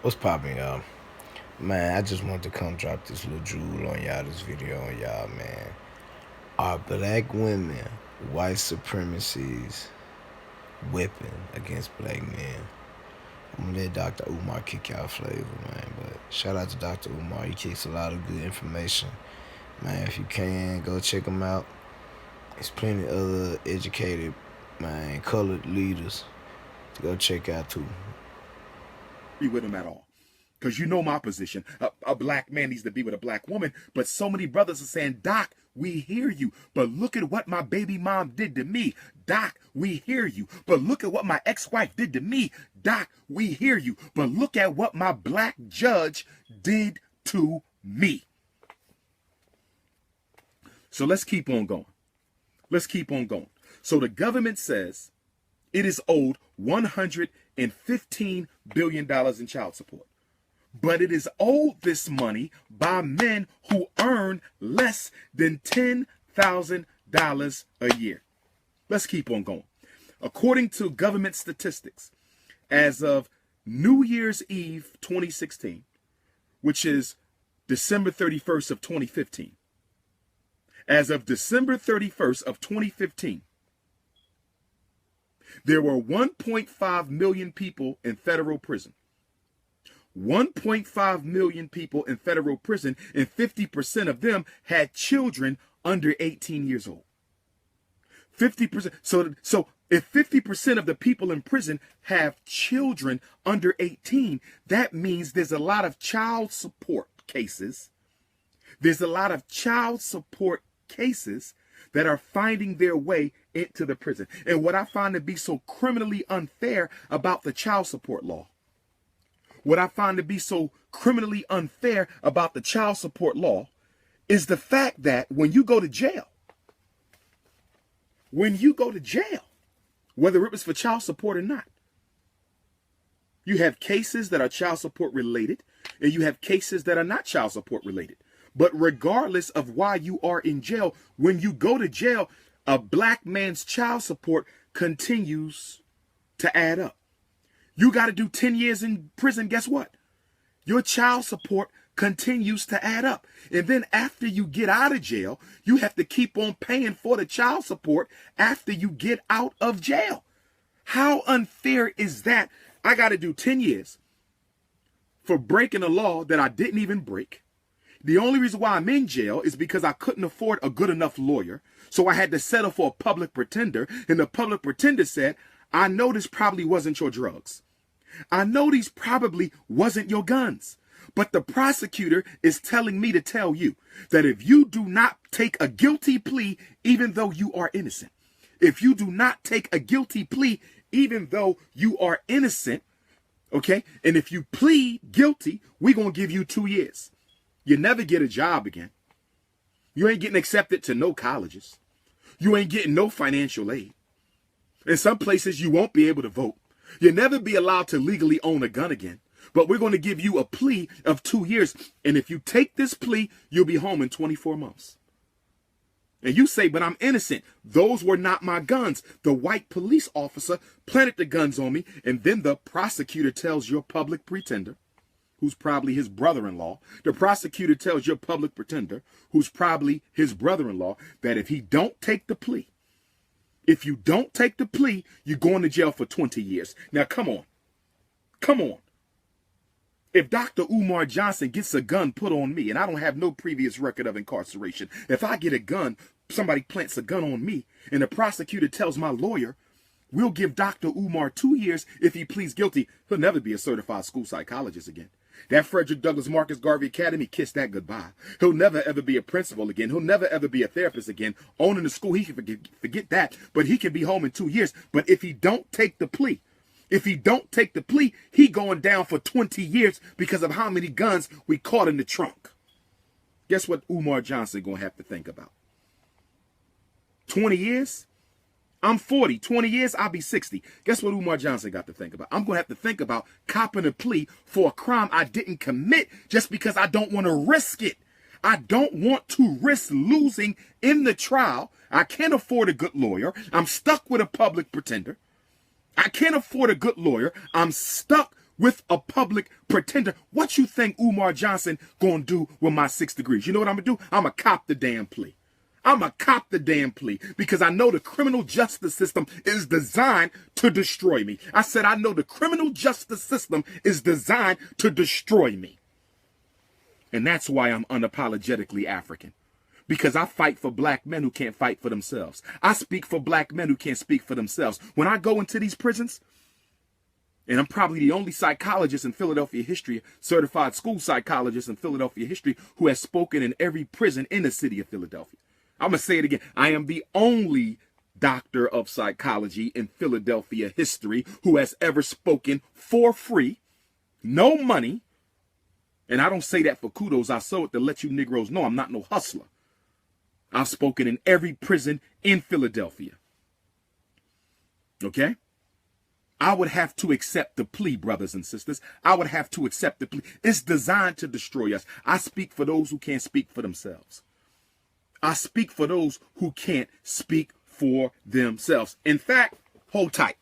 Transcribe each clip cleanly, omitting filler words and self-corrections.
What's poppin', y'all? Man, I just wanted to come drop this little jewel on y'all, this video on y'all, man. Are black women white supremacy's weapon against black men? I'm gonna let Dr. Umar kick y'all flavor, man. But shout out to Dr. Umar. He kicks a lot of good information. Man, if you can, go check him out. There's plenty of other educated, man, colored leaders to go check out too. Be with him at all. Because you know my position. A black man needs to be with a black woman. But so many brothers are saying, Doc, we hear you. But look at what my baby mom did to me. Doc, we hear you. But look at what my ex-wife did to me. Doc, we hear you. But look at what my black judge did to me. So let's keep on going. Let's keep on going. So the government says it is owed $115 billion in child support. But it is owed this money by men who earn less than $10,000 a year. Let's keep on going. According to government statistics, as of New Year's Eve 2016, which is December 31st of 2015, as of December 31st of 2015, there were 1.5 million people in federal prison. 1.5 million people in federal prison, and 50% of them had children under 18 years old. 50%. So if 50% of the people in prison have children under 18, that means there's a lot of child support cases. There's a lot of child support cases that are finding their way into the prison. And what I find to be so criminally unfair about the child support law, what I find to be so criminally unfair about the child support law is the fact that when you go to jail, whether it was for child support or not, you have cases that are child support related and you have cases that are not child support related. But regardless of why you are in jail, when you go to jail, a black man's child support continues to add up. You got to do 10 years in prison. Guess what? Your child support continues to add up. And then after you get out of jail, you have to keep on paying for the child support after you get out of jail. How unfair is that? I got to do 10 years for breaking a law that I didn't even break. The only reason why I'm in jail is because I couldn't afford a good enough lawyer. So I had to settle for a public pretender. And the public pretender said, I know this probably wasn't your drugs. I know these probably wasn't your guns. But the prosecutor is telling me to tell you that if you do not take a guilty plea, even though you are innocent, if you do not take a guilty plea, even though you are innocent, okay, and if you plead guilty, we're going to give you 2 years. You never get a job again. You ain't getting accepted to no colleges. You ain't getting no financial aid. In some places, you won't be able to vote. You'll never be allowed to legally own a gun again. But we're going to give you a plea of 2 years. And if you take this plea, you'll be home in 24 months. And you say, but I'm innocent. Those were not my guns. The white police officer planted the guns on me. And then the prosecutor tells your public pretender, who's probably his brother-in-law, the prosecutor tells your public pretender, who's probably his brother-in-law, that if he don't take the plea, if you don't take the plea, you're going to jail for 20 years. Now, come on. Come on. If Dr. Umar Johnson gets a gun put on me, and I don't have no previous record of incarceration, if I get a gun, somebody plants a gun on me, and the prosecutor tells my lawyer, we'll give Dr. Umar 2 years if he pleads guilty, he'll never be a certified school psychologist again. That Frederick Douglass Marcus Garvey Academy, kiss that goodbye. He'll never ever be a principal again. He'll never ever be a therapist again. Owning the school, he can forget that. But he can be home in 2 years. But if he don't take the plea, he going down for 20 years because of how many guns we caught in the trunk. Guess what Umar Johnson gonna have to think about? 20 years? I'm 40. 20 years, I'll be 60. Guess what Umar Johnson got to think about? I'm going to have to think about copping a plea for a crime I didn't commit just because I don't want to risk it. I don't want to risk losing in the trial. I can't afford a good lawyer. I'm stuck with a public pretender. I can't afford a good lawyer. I'm stuck with a public pretender. What you think Umar Johnson gonna do with my 6 degrees? You know what I'm gonna do? I'm gonna cop the damn plea. I'm gonna cop the damn plea because I know the criminal justice system is designed to destroy me. I said I know the criminal justice system is designed to destroy me. And that's why I'm unapologetically African. Because I fight for black men who can't fight for themselves. I speak for black men who can't speak for themselves. When I go into these prisons, and I'm probably the only psychologist in Philadelphia history, certified school psychologist in Philadelphia history, who has spoken in every prison in the city of Philadelphia. I'm going to say it again. I am the only doctor of psychology in Philadelphia history who has ever spoken for free, no money. And I don't say that for kudos. I say it to let you Negroes know I'm not no hustler. I've spoken in every prison in Philadelphia. Okay? I would have to accept the plea, brothers and sisters. I would have to accept the plea. It's designed to destroy us. I speak for those who can't speak for themselves. I speak for those who can't speak for themselves. In fact, hold tight.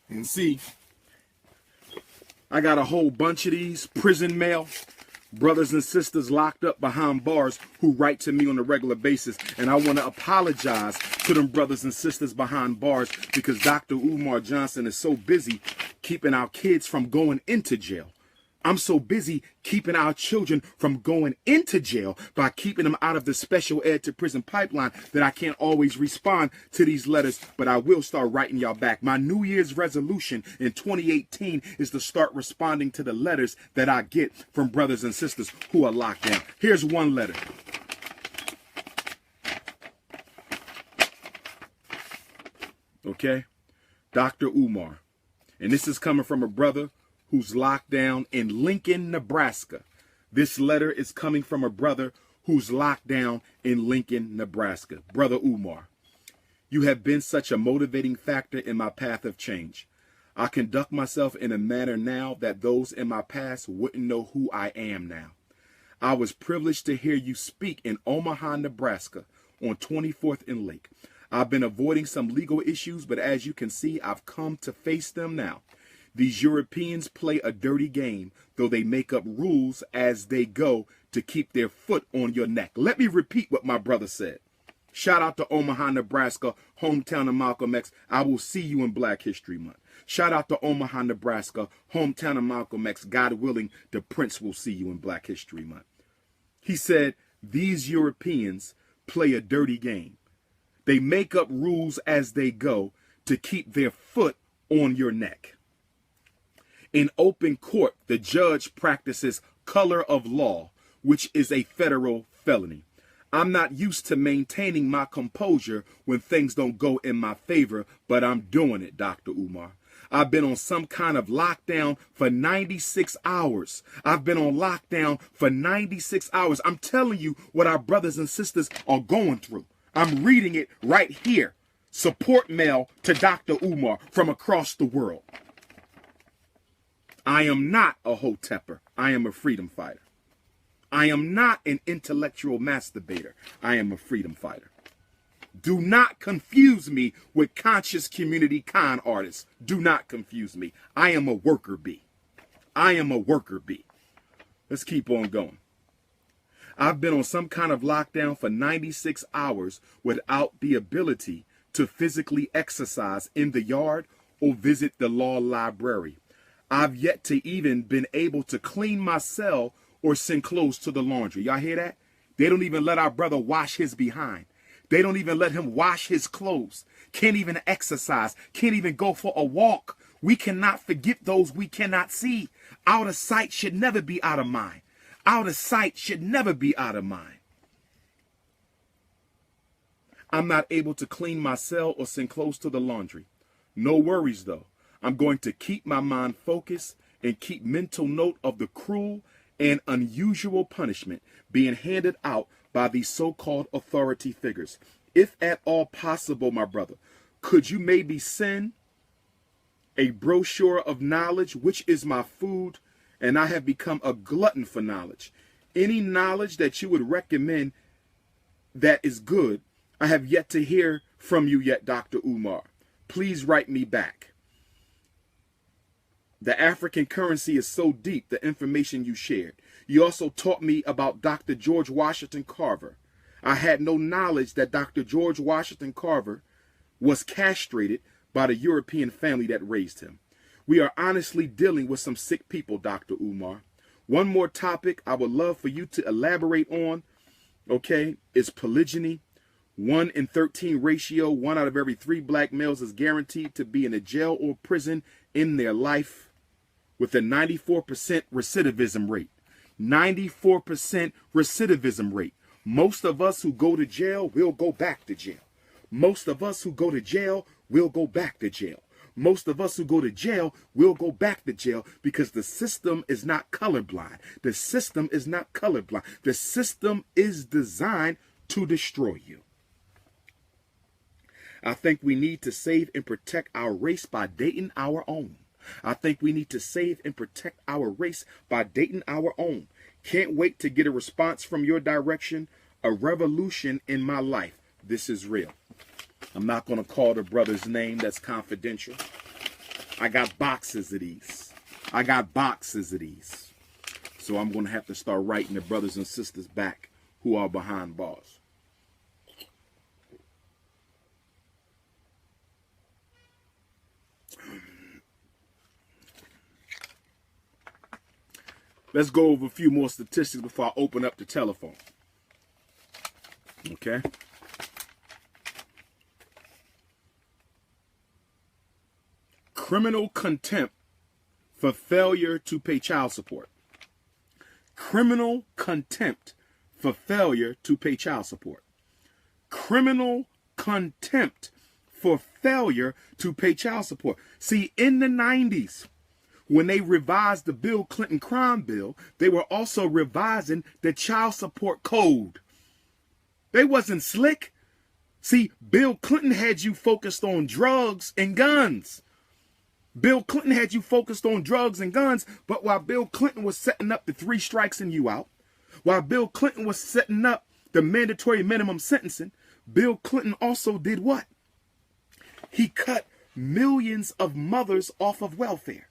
And see, I got a whole bunch of these prison mail, brothers and sisters locked up behind bars who write to me on a regular basis. And I want to apologize to them brothers and sisters behind bars because Dr. Umar Johnson is so busy keeping our kids from going into jail. I'm so busy keeping our children from going into jail by keeping them out of the special ed to prison pipeline that I can't always respond to these letters, but I will start writing y'all back. My New Year's resolution in 2018 is to start responding to the letters that I get from brothers and sisters who are locked down. Here's one letter. Okay? Dr. Umar. And this is coming from a brother who's locked down in Lincoln, Nebraska. This letter is coming from a brother who's locked down in Lincoln, Nebraska. Brother Umar, you have been such a motivating factor in my path of change. I conduct myself in a manner now that those in my past wouldn't know who I am now. I was privileged to hear you speak in Omaha, Nebraska on 24th and Lake. I've been avoiding some legal issues, but as you can see, I've come to face them now. These Europeans play a dirty game, though they make up rules as they go to keep their foot on your neck. Let me repeat what my brother said. Shout out to Omaha, Nebraska, hometown of Malcolm X. I will see you in Black History Month. Shout out to Omaha, Nebraska, hometown of Malcolm X. God willing, the Prince will see you in Black History Month. He said, these Europeans play a dirty game. They make up rules as they go to keep their foot on your neck. In open court, the judge practices color of law, which is a federal felony. I'm not used to maintaining my composure when things don't go in my favor, but I'm doing it, Dr. Umar. I've been on some kind of lockdown for 96 hours. I've been on lockdown for 96 hours. I'm telling you what our brothers and sisters are going through. I'm reading it right here. Support mail to Dr. Umar from across the world. I am not a hotepper. I am a freedom fighter. I am not an intellectual masturbator. I am a freedom fighter. Do not confuse me with conscious community con artists. Do not confuse me. I am a worker bee. I am a worker bee. Let's keep on going. I've been on some kind of lockdown for 96 hours without the ability to physically exercise in the yard or visit the law library. I've yet to even been able to clean my cell or send clothes to the laundry. Y'all hear that? They don't even let our brother wash his behind. They don't even let him wash his clothes. Can't even exercise. Can't even go for a walk. We cannot forget those we cannot see. Out of sight should never be out of mind. Out of sight should never be out of mind. I'm not able to clean my cell or send clothes to the laundry. No worries though. I'm going to keep my mind focused and keep mental note of the cruel and unusual punishment being handed out by these so-called authority figures. If at all possible, my brother, could you maybe send a brochure of knowledge, which is my food, and I have become a glutton for knowledge. Any knowledge that you would recommend that is good, I have yet to hear from you yet, Dr. Umar. Please write me back. The African currency is so deep, the information you shared. You also taught me about Dr. George Washington Carver. I had no knowledge that Dr. George Washington Carver was castrated by the European family that raised him. We are honestly dealing with some sick people, Dr. Umar. One more topic I would love for you to elaborate on, okay, is polygyny. 1 in 13 ratio, 1 out of every 3 black males is guaranteed to be in a jail or prison in their life with a 94% recidivism rate. 94% recidivism rate. Most of us who go to jail will go back to jail. Most of us who go to jail will go back to jail. Most of us who go to jail will go back to jail because the system is not colorblind. The system is not colorblind. The system is designed to destroy you. I think we need to save and protect our race by dating our own. I think we need to save and protect our race by dating our own. Can't wait to get a response from your direction. A revolution in my life. This is real. I'm not going to call the brother's name. That's confidential. I got boxes of these. I got boxes of these. So I'm going to have to start writing the brothers and sisters back who are behind bars. Let's go over a few more statistics before I open up the telephone. Okay. Criminal contempt for failure to pay child support. Criminal contempt for failure to pay child support. Criminal contempt for failure to pay child support. See, in the 90s, when they revised the Bill Clinton crime bill, they were also revising the child support code. They wasn't slick. See, Bill Clinton had you focused on drugs and guns. Bill Clinton had you focused on drugs and guns, but while Bill Clinton was setting up the 3 strikes and you out, while Bill Clinton was setting up the mandatory minimum sentencing, Bill Clinton also did what? He cut millions of mothers off of welfare.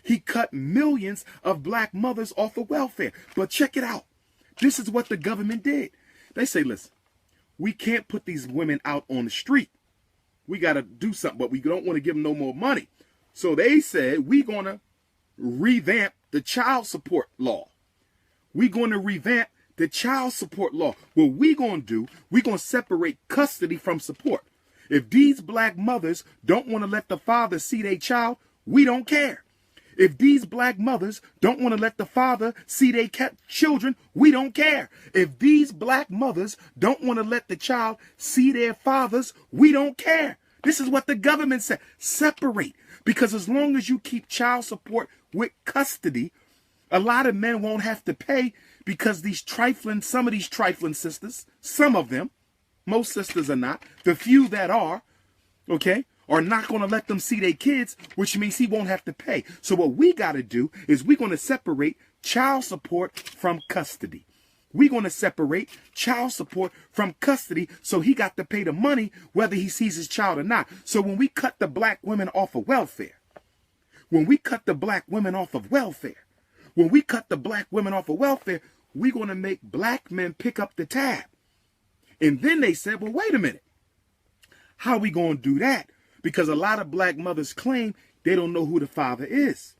He cut millions of black mothers off of welfare. But check it out. This is what the government did. They say, listen, we can't put these women out on the street. We got to do something, but we don't want to give them no more money. So they said, we're going to revamp the child support law. We're going to revamp the child support law. What we're going to do, we're going to separate custody from support. If these black mothers don't want to let the father see their child, we don't care. If these black mothers don't want to let the father see their children, we don't care. If these black mothers don't want to let the child see their fathers, we don't care. This is what the government said. Separate. Because as long as you keep child support with custody, a lot of men won't have to pay because some of these trifling sisters, some of them, most sisters are not, the few that are, okay, are not going to let them see their kids, which means he won't have to pay. So what we got to do is we're going to separate child support from custody. We're going to separate child support from custody so he got to pay the money whether he sees his child or not. So when we cut the black women off of welfare, we're going to make black men pick up the tab. And then they said, well, wait a minute. How are we going to do that? Because a lot of black mothers claim they don't know who the father is.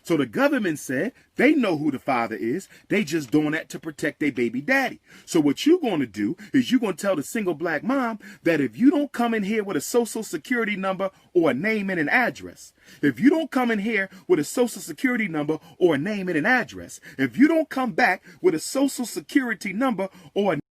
So the government said they know who the father is. They just doing that to protect their baby daddy. So what you're going to do is you're going to tell the single black mom that if you don't come in here with a social security number or a name and an address, if you don't come in here with a social security number or a name and an address, if you don't come back with a social security number or a